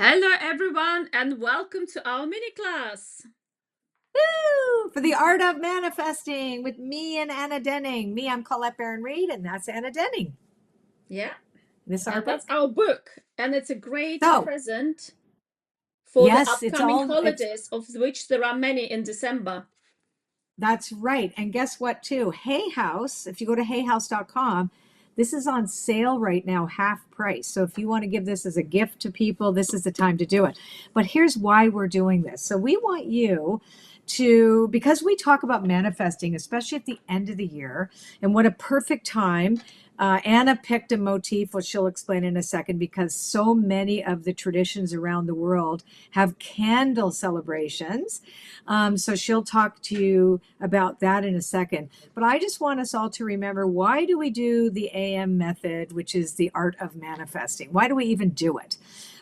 Hello, everyone, and welcome to our mini class. Woo! For the art of manifesting with me and Anna Denning. Me, I'm Colette Baron-Reid, and that's Anna Denning. Yeah, This our and that's book. our book, and it's a great So, present for the yes, upcoming holidays, of which there are many in December. that's right. And guess what, too? Hay House, if you go to hayhouse.com, this is on sale right now, half price. So if you want to give this as a gift to people, this is the time to do it. But here's why we're doing this. So we want you to, because we talk about manifesting, especially at the end of the year, and what a perfect time. Anna picked a motif, which she'll explain in a second, because so many of the traditions around the world have candle celebrations. So she'll talk to you about that in a second. But I just want us all to remember, why do we do the AM method, which is the art of manifesting? Why do we even do it?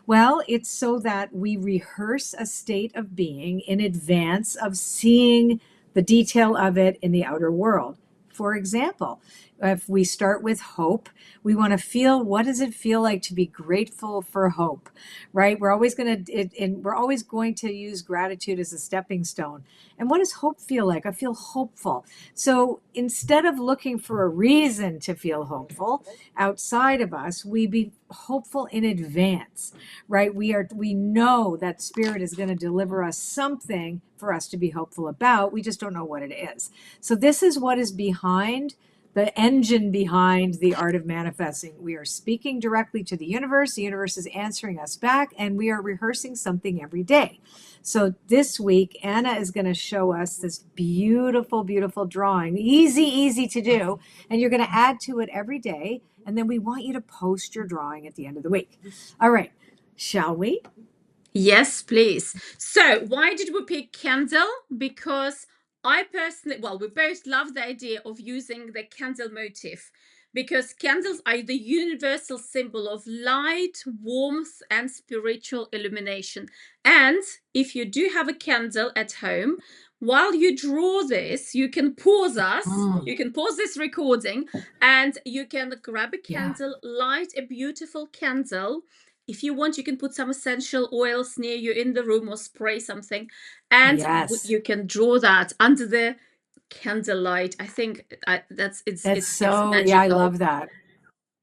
Well, it's so that we rehearse a state of being in advance of seeing the detail of it in the outer world. For example, if we start with hope, we want to feel, what does it feel like to be grateful for hope, right? We're always going to use gratitude as a stepping stone. And what does hope feel like? I feel hopeful. So instead of looking for a reason to feel hopeful outside of us, we be hopeful in advance, right? We know that spirit is going to deliver us something for us to be hopeful about. We just don't know what it is. So this is what is behind the engine behind the art of manifesting. We are speaking directly to the universe is answering us back, and we are rehearsing something every day. So this week, Anna is going to show us this beautiful, beautiful drawing. Easy to do. And you're going to add to it every day. And then we want you to post your drawing at the end of the week. All right. Shall we? Yes, please. So, why did we pick candle? Because I personally, well, we both love the idea of using the candle motif because candles are the universal symbol of light, warmth, and spiritual illumination. And if you do have a candle at home, while you draw this, you can pause us, you can pause this recording, and you can grab a Yeah. candle, light a beautiful candle. If you want, you can put some essential oils near you in the room or spray something, and Yes. you can draw that under the candlelight. I think that's That's it's so, yeah, I magical. love that.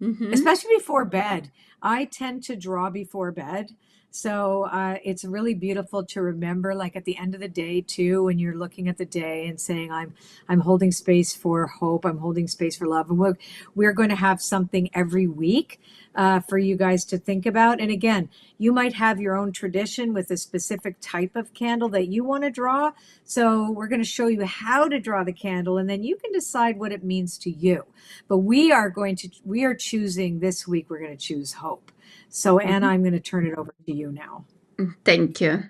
Mm-hmm. Especially before bed. I tend to draw before bed. So it's really beautiful to remember, like at the end of the day too, when you're looking at the day and saying, I'm holding space for hope, I'm holding space for love. And we're going to have something every week for you guys to think about. And again, you might have your own tradition with a specific type of candle that you want to draw. So we're going to show you how to draw the candle, and then you can decide what it means to you. But we are choosing this week, we're going to choose hope. So Anna, I'm going to turn it over to you now. Thank you.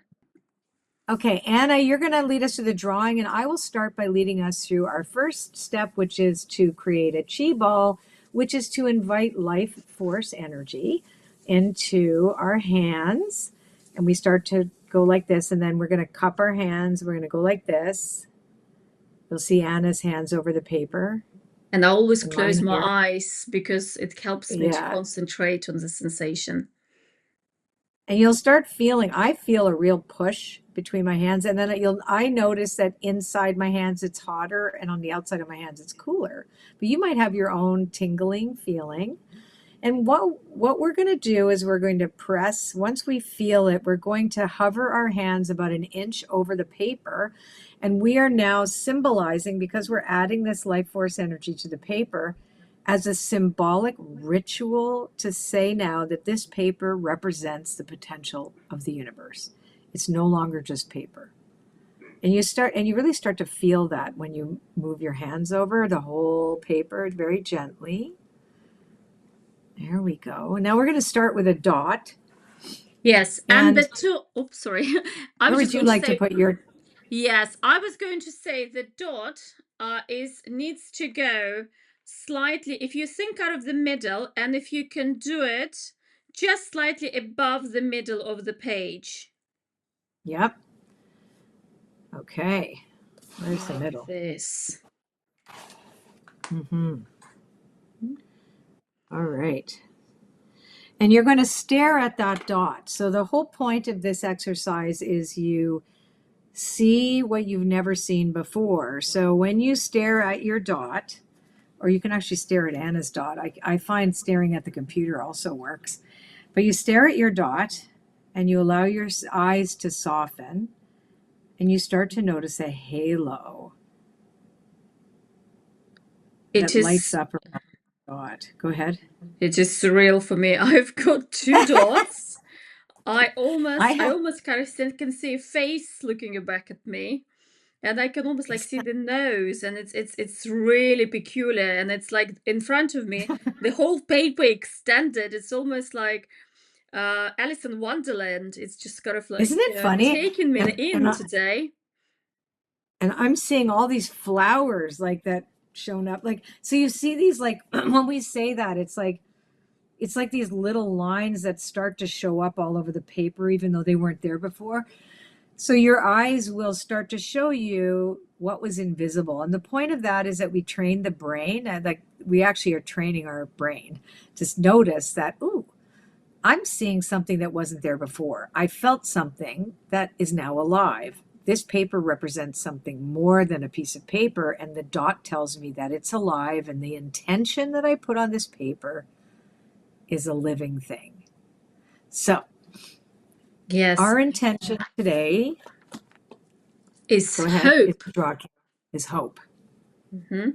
Okay, Anna, you're going to lead us through the drawing, and I will start by leading us through our first step, which is to create a chi ball, which is to invite life force energy into our hands. And we start to go like this, and then we're going to cup our hands. We're going to go like this. You'll see Anna's hands over the paper. And I always And close mine my here. eyes because it helps me to Yeah. concentrate on the sensation. And you'll start feeling, I feel a real push between my hands. And then I notice that inside my hands, it's hotter, and on the outside of my hands, it's cooler. But you might have your own tingling feeling. And what we're going to do is we're going to press, once we feel it, we're going to hover our hands about an inch over the paper. And we are now symbolizing, because we're adding this life force energy to the paper, as a symbolic ritual to say now that this paper represents the potential of the universe. It's no longer just paper. And you really start to feel that when you move your hands over the whole paper very gently. There we go. Now we're going to start with a dot. Yes, and And the two. Oops, sorry. I where was would just you going to like to say. put your? Yes, I was going to say the dot is needs to go slightly. If you think out of the middle, and if you can do it just slightly above the middle of the page. Yep. Okay. Where's the Like middle? this. Mm-hmm. All right. And you're going to stare at that dot. So the whole point of this exercise is you see what you've never seen before. So when you stare at your dot, or you can actually stare at Anna's dot. I find staring at the computer also works. But you stare at your dot and you allow your eyes to soften and you start to notice a halo It that lights is up around the dot. Go ahead. it is surreal for me. I've got two dots. I I have, almost kind of can see a face looking back at me. And I can almost like see the nose, and it's really peculiar. And it's like in front of me, the whole paper extended. It's almost like Alice in Wonderland. It's just kind of like isn't it funny? taking me And, in and, I, today. and I'm seeing all these flowers like that shown up. Like, so you see these, like, when we say that, it's like these little lines that start to show up all over the paper, even though they weren't there before. So your eyes will start to show you what was invisible. And the point of that is that we train the brain, and like we actually are training our brain to notice that, ooh, I'm seeing something that wasn't there before. I felt something that is now alive. This paper represents something more than a piece of paper, and the dot tells me that it's alive, and the intention that I put on this paper is a living thing. So Yes, our intention today, is go ahead, is hope. to draw, is hope. hmm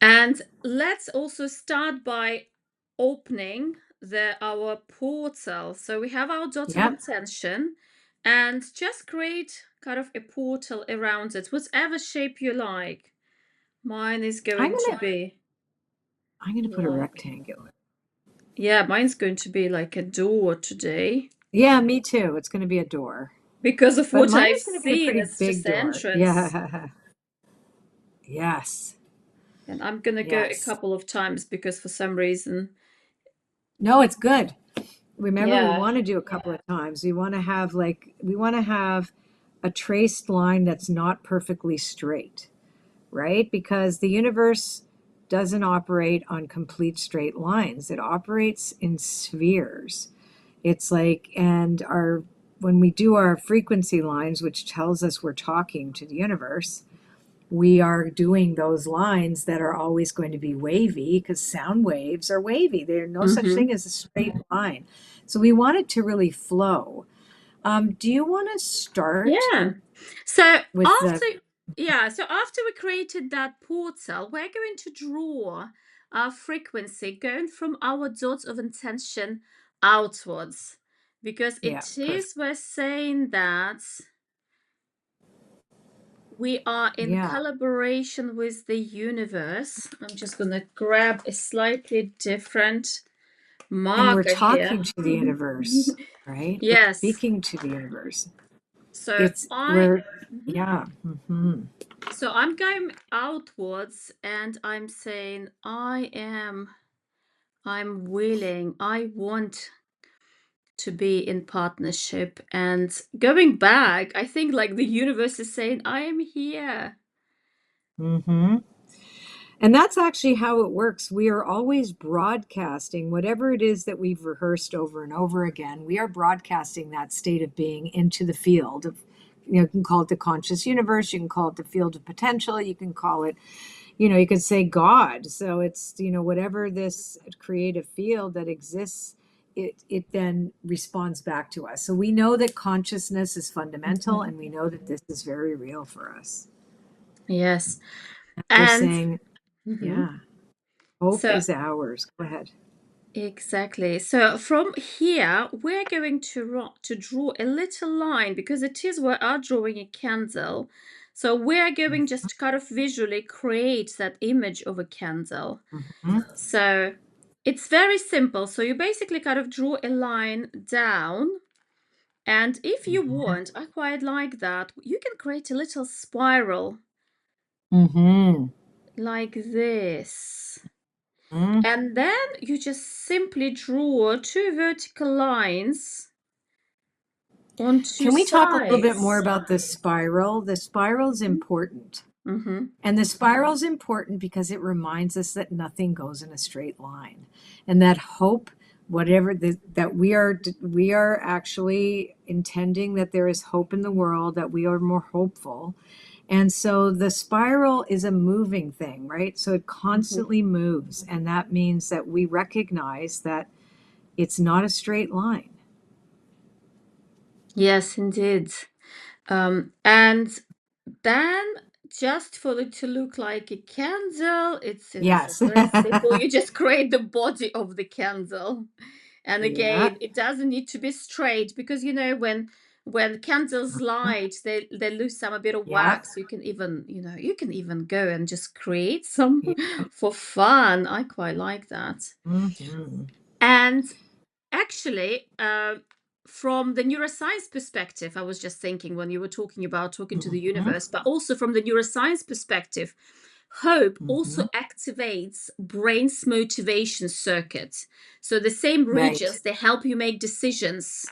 And let's also start by opening our portal. So we have our dot of Yep. intention, and just create kind of a portal around it, whatever shape you like. Mine is I'm going to gonna be put a like, rectangle. yeah, mine's going to be like a door today Yeah, me too. It's gonna be a door. because of But what mine I've is gonna be a seen. pretty It's big just the door. entrance. Yeah. Yes. And I'm gonna go a Yes. couple of times because for some reason, No, it's good. Remember, we yeah. want to do a couple of times. We want to have a traced line that's not perfectly straight, right? Because the universe doesn't operate on complete straight lines. It operates in spheres. It's like, and our, when we do our frequency lines, which tells us we're talking to the universe, we are doing those lines that are always going to be wavy because sound waves are wavy. There's no such hmm thing as a straight line. So we want it to really flow. Do you want to start Yeah. So with after, the, yeah, so after we created that portal, we're going to draw our frequency going from our dots of intention outwards, because yeah, it perfect. is, we're saying that we are in Yeah. collaboration with the universe. I'm just going to grab a slightly different And we're marker here. talking to the universe, right? We're Yes. speaking to the universe. So We're, Mhm. yeah. Hmm. So I'm going outwards and I'm saying I'm willing, I want to be in partnership. And going back, I think like the universe is saying, I am here. Hmm. And that's actually how it works. We are always broadcasting whatever it is that we've rehearsed over and over again. We are broadcasting that state of being into the field of, you can call it the conscious universe, you can call it the field of potential, you can call it, you could say God. So it's, whatever this creative field that exists, it then responds back to us. So we know that consciousness is fundamental, and we know that this is very real for us. Yes. We're And saying, mhm. yeah. Hope So is ours. Go ahead. exactly. So from here, we're going to draw a little line because it is we are drawing a candle. So we're going just to kind of visually create that image of a candle. Mhm. So it's very simple. So you basically kind of draw a line down. And if you want, I quite like that, you can create a little spiral Mhm. like this. Mhm. And then you just simply draw two vertical lines on two Can we talk a little bit more sides. about the spiral? The spiral is important. Mm-hmm. And the spiral is important because it reminds us that nothing goes in a straight line and that hope whatever that we are actually intending that there is hope in the world, that we are more hopeful. And so the spiral is a moving thing, right? So it Mhm. constantly moves, and that means that we recognize that it's not a straight line. Yes, indeed. And then just for it to look like a candle, it's Yes. very simple. You just create the body of the candle. And Yeah. again, it doesn't need to be straight because when candles light, they lose some a bit of Yeah. wax. You can even go and just create some Yeah. for fun. I quite like that. Hmm. And actually, from the neuroscience perspective, I was just thinking when you were talking about talking to the Hmm. universe, but also from the neuroscience perspective, hope Hmm. also activates brain's motivation circuit. So the same Right. regions, they help you make decisions,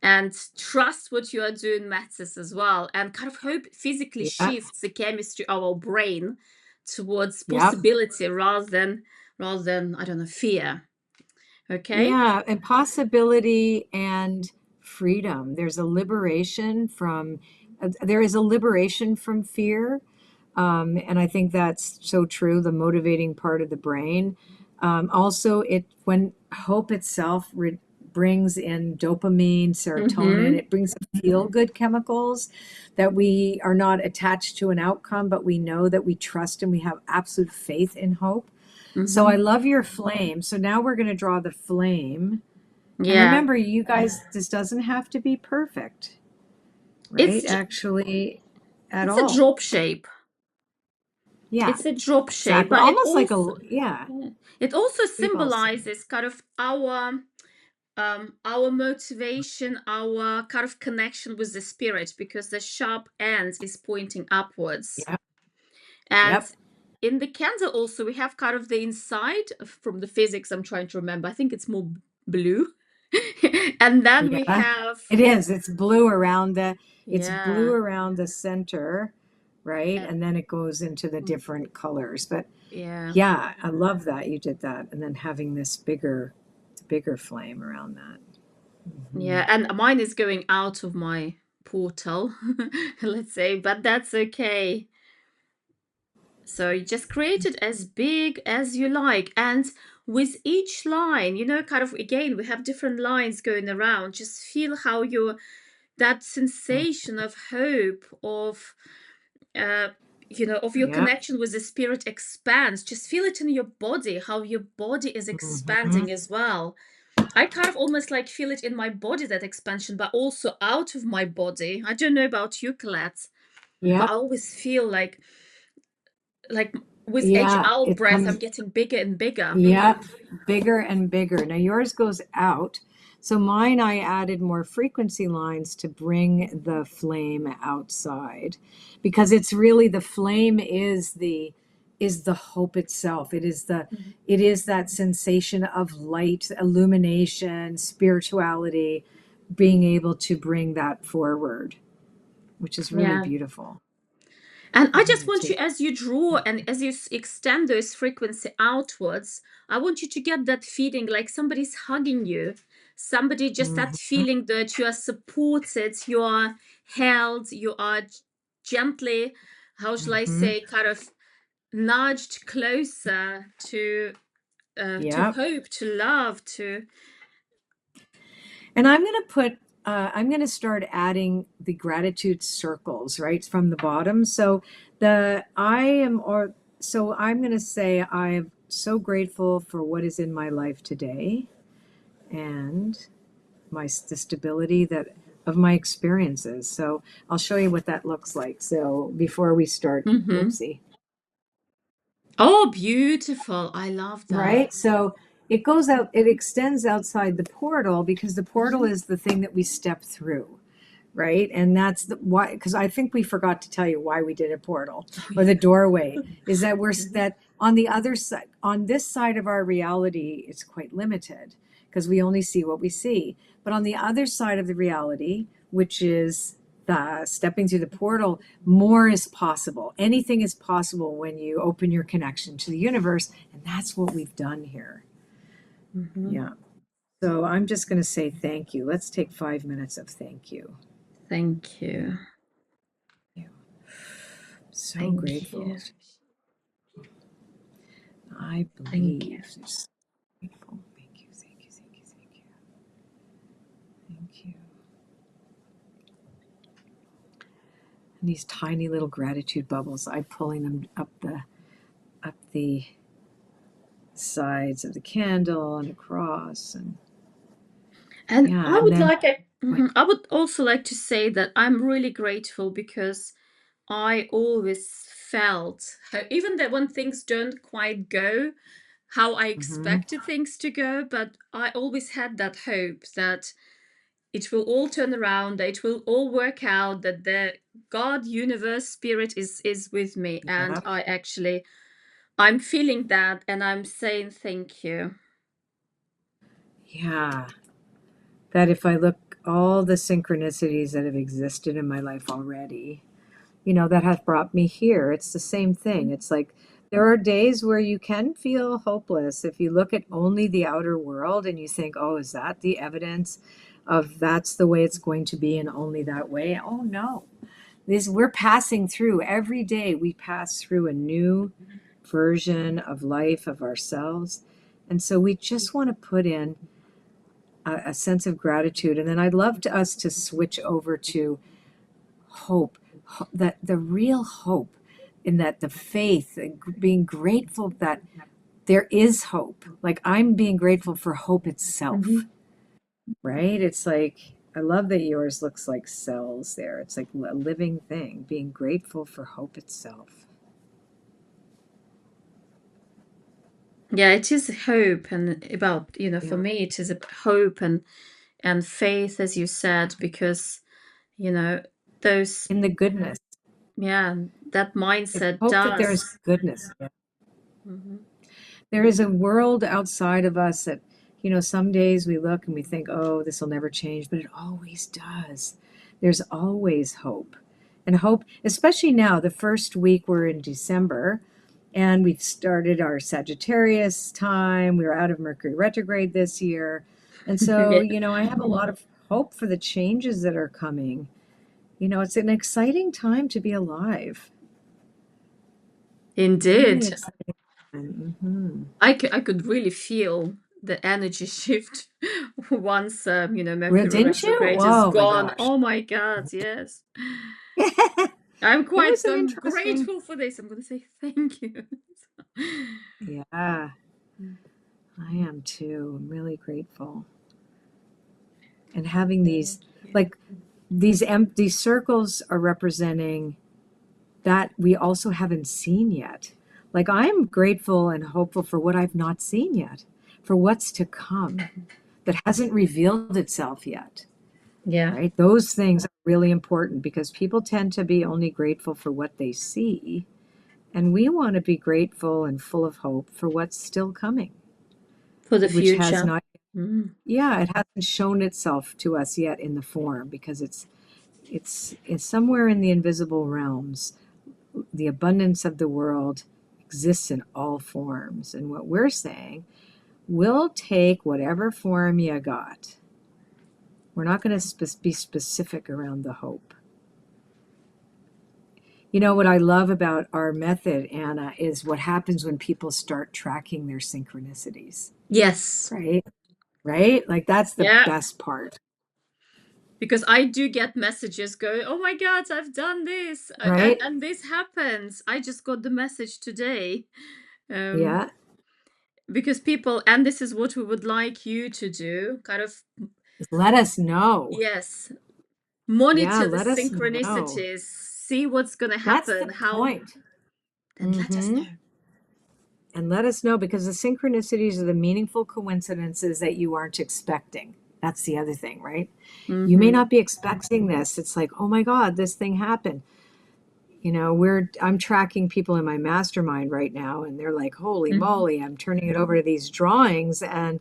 and trust what you are doing matters as well. And kind of hope physically Yeah. shifts the chemistry of our brain towards Yep. possibility rather than I don't know, fear. Okay. Yeah, and possibility and freedom. There is a liberation from fear. And I think that's so true, the motivating part of the brain. Also, when hope itself brings in dopamine, serotonin, Mm-hmm. it brings feel good chemicals that we are not attached to an outcome, but we know that we trust and we have absolute faith in hope. So I Mm-hmm. love your flame. So now we're going to draw the flame. And Yeah. remember, you guys, this doesn't have to be perfect, right? It's Actually, at it's a all. drop shape. Yeah, It's a drop shape, exactly. but Almost like yeah, it also we've all seen. symbolizes kind of our motivation, our kind of connection with the spirit, because the sharp end is pointing upwards. Yep, And yep, in the candle also we have kind of the inside from the physics. I'm trying to remember. I think it's more blue. And then we yeah. have It is. It's blue yeah. around the center, right? And And then it goes into the different colors. But yeah. yeah, I love that you did that. And then having this bigger flame around that. Hmm. Yeah, and mine is going out of my portal, let's say, but that's okay. So you just create it as big as you like. And with each line, kind of again, we have different lines going around. Just feel how that sensation of hope, uh, of your Yeah. connection with the spirit expands. Just feel it in your body, how your body is Hmm. expanding as well. I kind of almost like feel it in my body, that expansion, but also out of my body. I don't know about you, Colette, but Yep. I always feel like with each Yeah. out It breath, I'm comes. getting bigger and bigger. Yep, bigger and bigger. Now yours goes out. So mine, I added more frequency lines to bring the flame outside because it's really the flame is the hope itself. Mhm. It is that sensation of light, illumination, spirituality, being able to bring that forward, which is really Yeah. beautiful. And I I'm just going to want you, take as you draw and as you extend those frequency outwards, I want you to get that feeling like somebody's hugging you. Somebody, just that Mhm, feeling that you are supported, you are held, you are gently, how shall I mhm. say, kind of nudged closer to Yep. hope, to love, to And I'm going to start adding the gratitude circles right from the bottom. So the I am or so I'm going to say I'm so grateful for what is in my life today and the stability that of my experiences. So I'll show you what that looks like. So before we start, Mhm. whoopsie. Oh, beautiful. I love that. Right? So it goes out, it extends outside the portal because the portal Mhm. is the thing that we step through, right? And that's why, because I think we forgot to tell you why we did a portal Oh, or the yeah. doorway is that Mhm. that on the other side, on this side of our reality, it's quite limited because we only see what we see. But on the other side of the reality, which is the stepping through the portal, more is possible. Anything is possible when you open your connection to the universe. And that's what we've done here. Mhm. Yeah. So I'm just going to say thank you. Let's take 5 minutes of thank you. Thank you. So Thank grateful. you. I Thank you. believe. Just grateful. Thank you. Thank you. Thank you. Thank you. Thank you. And these tiny little gratitude bubbles, I'm pulling them up the sides of the candle and across, and And yeah, I and would then like I would also like to say that I'm really grateful because I always felt even that when things don't quite go how I mhm, expected things to go, but I always had that hope that it will all turn around, that it will all work out, that the God, universe, spirit is with me, and yeah, I'm feeling that, and I'm saying thank you. yeah, that if I look all the synchronicities that have existed in my life already, that has brought me here. It's the same thing. It's like there are days where you can feel hopeless if you look at only the outer world and you think, oh, is that the evidence of that's the way it's going to be and only that way? Oh, no. We're passing through every day. We pass through a new version of life, of ourselves. And so we just want to put in a sense of gratitude. And then I'd love us to switch over to hope, that the real hope, in that the faith, being grateful that there is hope. Like I'm being grateful for hope itself, Mhm. right? It's like, I love that yours looks like cells there. It's like a living thing, being grateful for hope itself. Yeah, it is hope, and for Yeah. me, it is a hope and faith, as you said, because you know those In the goodness. yeah that It's mindset hope that there is does. goodness. Mhm. There is a world outside of us that, some days we look and we think, oh, this will never change, but it always does. There's always hope. And hope, especially now, the first week we're in December and we've started our Sagittarius time. We're out of Mercury retrograde this year. And so, Yeah, I have a lot of hope for the changes that are coming. It's an exciting time to be alive. Really indeed. exciting time. Hmm. I could really feel the energy shift once Mercury Didn't you? retrograde is Oh my gone. gosh. Oh my God, yes. It I'm was quite an interesting. grateful for this. I'm going to say thank you. Yeah, I am too. I'm really grateful. And having these, Thank you. like, these empty circles are representing that we also haven't seen yet. Like, I'm grateful and hopeful for what I've not seen yet, for what's to come that hasn't revealed itself yet, Yeah, right? Those things are really important because people tend to be only grateful for what they see. And we want to be grateful and full of hope for what's still coming, for the which has future. not, Mm. yeah, it hasn't shown itself to us yet in the form because it's somewhere in the invisible realms. The abundance of the world exists in all forms. And what we're saying, we'll take whatever form you got. We're not going to be specific around the hope. What I love about our method, Anna, is what happens when people start tracking their synchronicities, Yes. right? Right? Like that's the Yeah. best part, Because I do get messages going, oh my God, I've done this. right? And this happens. I just got the message today. Um, Yeah. because people, and this is what we would like you to do, kind of, Let us know. yes, Yeah, monitor the let us know. synchronicities, see what's going to That's the happen, how, point. then let us Mm-hmm. know. And let us know because the synchronicities are the meaningful coincidences that you aren't expecting. That's the other thing, right? You may Mm-hmm. not be expecting this. It's like, oh my God, this thing happened. I'm tracking people in my mastermind right now, and they're like, holy Mm-hmm. moly, I'm turning it over to these drawings, and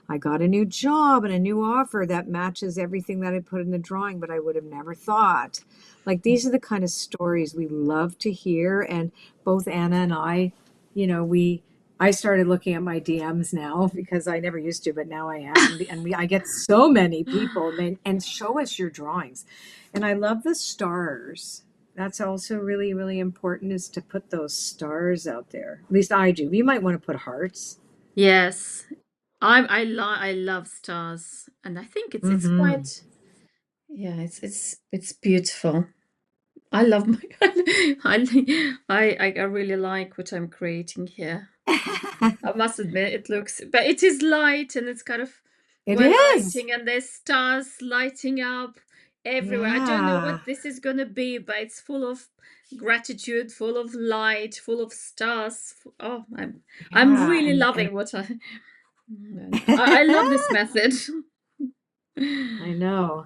I got a new job and a new offer that matches everything that I put in the drawing, but I would have never thought. Like, these are the kind of stories we love to hear. And both Anna and I, you know, we, I started looking at my DMs now because I never used to, but now I am. I get so many people and show us your drawings. And I love the stars. That's also really, really important, is to put those stars out there. At least I do. You might want to put hearts. Yes, I love stars, and I think it's Mm-hmm. quite, yeah, it's beautiful. I love my I really like what I'm creating here. I must admit, it looks, but it is light and it's kind of, It we're is. lighting and there's stars lighting up everywhere. I don't know Yeah. what this is gonna be, but it's full of gratitude, full of light, full of stars. Oh, I'm Yeah. really And loving what I love this method. I know.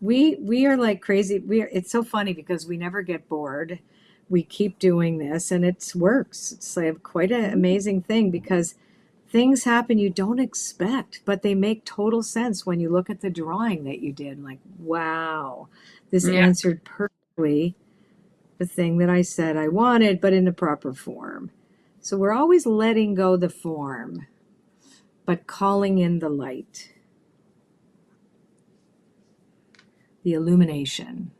We are like crazy. It's so funny because we never get bored. We keep doing this and it works. It's like quite an amazing thing because things happen you don't expect, but they make total sense when you look at the drawing that you did. Like, wow, this Yeah. answered perfectly the thing that I said I wanted, but in the proper form. So we're always letting go the form, but calling in the light, the illumination.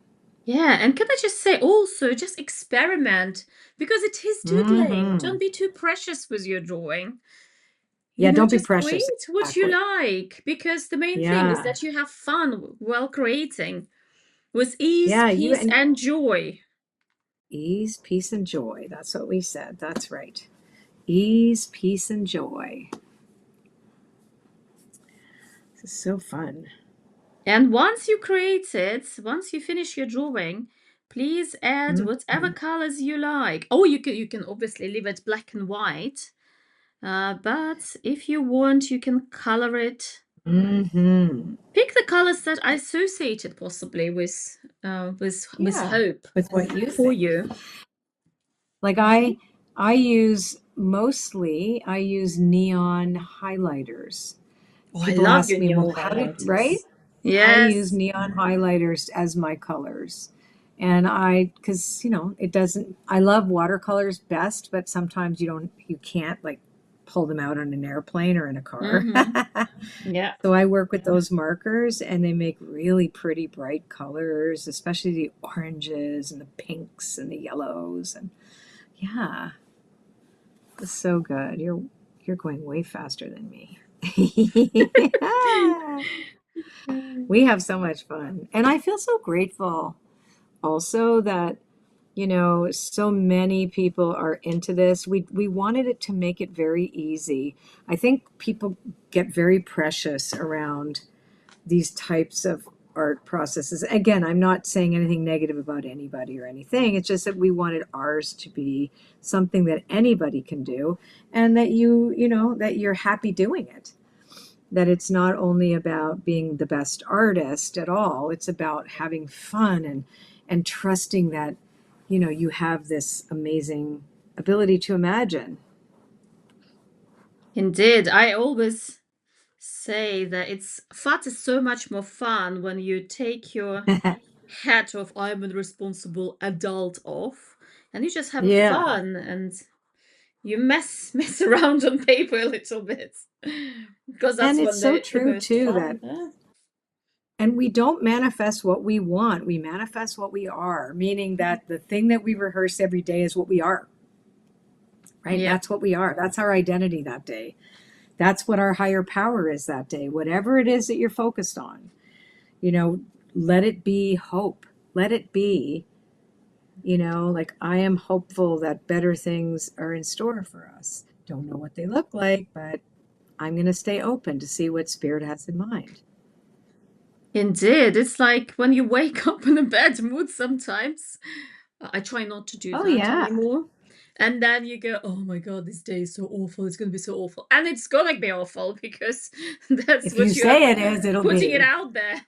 Yeah, and can I just say also, just experiment because it is doodling. Hmm. Don't be too precious with your drawing. Yeah, don't be Just precious. create what you Exactly. like because the main thing is Yeah. that you have fun while creating with ease, Yeah, you peace, and and joy. ease, peace, and joy. That's what we said. That's right. Ease, peace, and joy. This is so fun. And once you create it, once you finish your drawing, please add whatever Mhm. colors you like. Oh, you can obviously leave it black and white. But if you want, you can color it. Mhm. Pick the colors that are associated possibly with Yeah, hope with what you for think. you. Like I use neon highlighters. Oh, I People love ask your me, neon well, how did, right? highlighters. I use Yes. neon highlighters as my colors. And because, it doesn't, I love watercolors best, but sometimes you can't like pull them out on an airplane or in a car. Mm-hmm. Yeah. So I work with those markers and they make really pretty bright colors, especially the oranges and the pinks and the yellows. And yeah, it's so good. You're going way faster than me. We have so much fun. And I feel so grateful also that, so many people are into this. We wanted it to make it very easy. I think people get very precious around these types of art processes. Again, I'm not saying anything negative about anybody or anything. It's just that we wanted ours to be something that anybody can do and that that you're happy doing it. That it's not only about being the best artist at all, it's about having fun and trusting that you have this amazing ability to imagine. Indeed. I always say that it's fun is so much more fun when you take your hat of I'm a responsible adult off and you just have Yeah. fun and you mess around on paper a little bit because And that's it's when so the true most too fun. that and we don't manifest what we want, we manifest what we are, meaning that the thing that we rehearse every day is what we are, right? Yeah. That's what we are. That's our identity that day. That's what our higher power is that day. Whatever it is that you're focused on, you know, let it be hope. Let it be, like I am hopeful that better things are in store for us. Don't know what they look like, but I'm going to stay open to see what spirit has in mind. Indeed, it's like when you wake up in a bad mood sometimes. I try not to do Oh, that yeah. anymore. And then you go, oh my God, this day is so awful. It's going to be so awful. And it's going to be awful because that's If you what you are say it is, it'll putting it be. out there.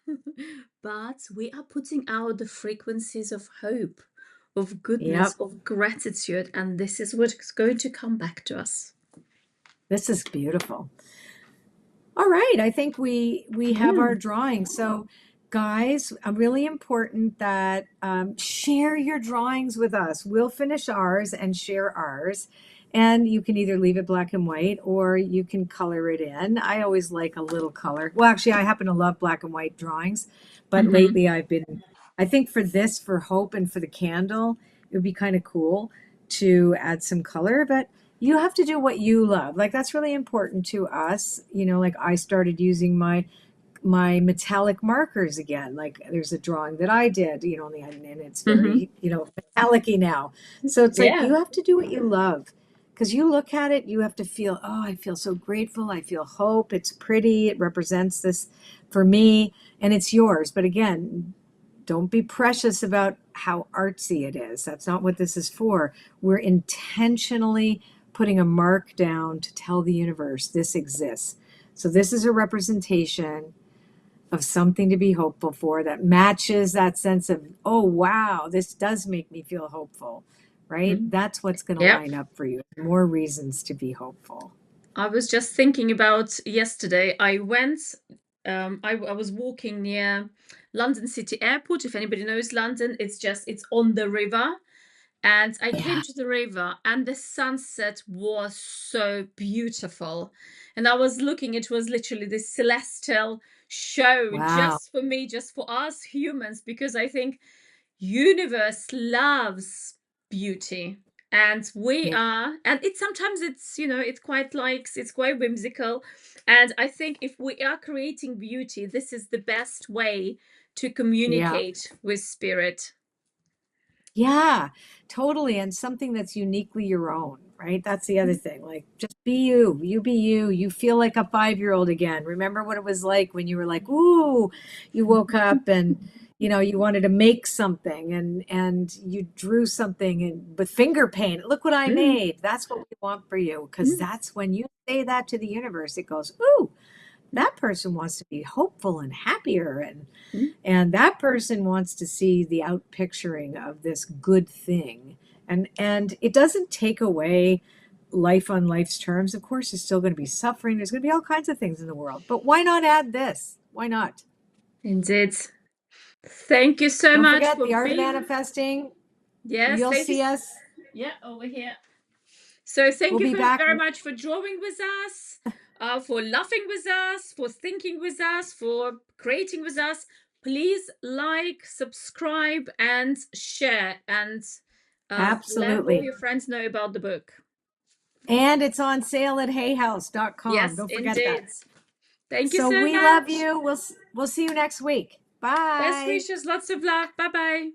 But we are putting out the frequencies of hope, of goodness, Yep. of gratitude. And this is what's going to come back to us. This is beautiful. All right, I think we have our Mm. drawing. So, guys, really important that share your drawings with us. We'll finish ours and share ours, And you can either leave it black and white or you can color it in. I always like a little color. Well, actually, I happen to love black and white drawings, but Hmm. lately I think for this, for hope and for the candle, it would be kind of cool to add some color, but you have to do what you love. Like that's really important to us. Like I started using my metallic markers again. Like there's a drawing that I did, and it's Hmm. very, metallic-y now. So it's like Yeah. you have to do what you love. Because you look at it, you have to feel, oh, I feel so grateful. I feel hope. It's pretty. It represents this for me, and it's yours. But again, don't be precious about how artsy it is. That's not what this is for. We're intentionally putting a mark down to tell the universe this exists. So this is a representation of something to be hopeful for that matches that sense of, oh, wow, this does make me feel hopeful, right? Mhm. That's what's going to Yep. line up for you. More reasons to be hopeful. I was just thinking about yesterday. I was walking near London City Airport. If anybody knows London, it's on the river. And I came Yeah. to the river, and the sunset was so beautiful. And I was looking, it was literally this celestial show Wow. just for me, just for us humans, because I think universe loves beauty. And we Yeah. are, and it sometimes it's quite like it's quite whimsical. And I think if we are creating beauty, this is the best way to Yeah. communicate with spirit. Yeah, totally. And something that's uniquely your own, right? That's the other thing. Like, just be you. You be you. You feel like a 5-year-old again. Remember what it was like when you were like, ooh, you woke up and you wanted to make something and you drew something and with finger paint. Look what I Mm, made. That's what we want for you. Because mm, that's when you say that to the universe, it goes, ooh, that person wants to be hopeful and happier mm. and that person wants to see the out picturing of this good thing. And it doesn't take away life on life's terms. Of course, there's still going to be suffering. There's going to be all kinds of things in the world. But why not add this? Why not? Indeed. Thank you so Don't much forget for the art of being. manifesting. Yes, You'll thank you. see us. Yeah, over here. So We'll thank you be back. very much for drawing with us, for laughing with us, for thinking with us, for creating with us. Please like, subscribe, and share, and let all Absolutely. your friends know about the book. And it's on sale at hayhouse.com. Yes, Don't forget that. indeed. Thank you So so we love much. you. We'll see you next week. Best Bye. wishes, lots of love. Bye bye.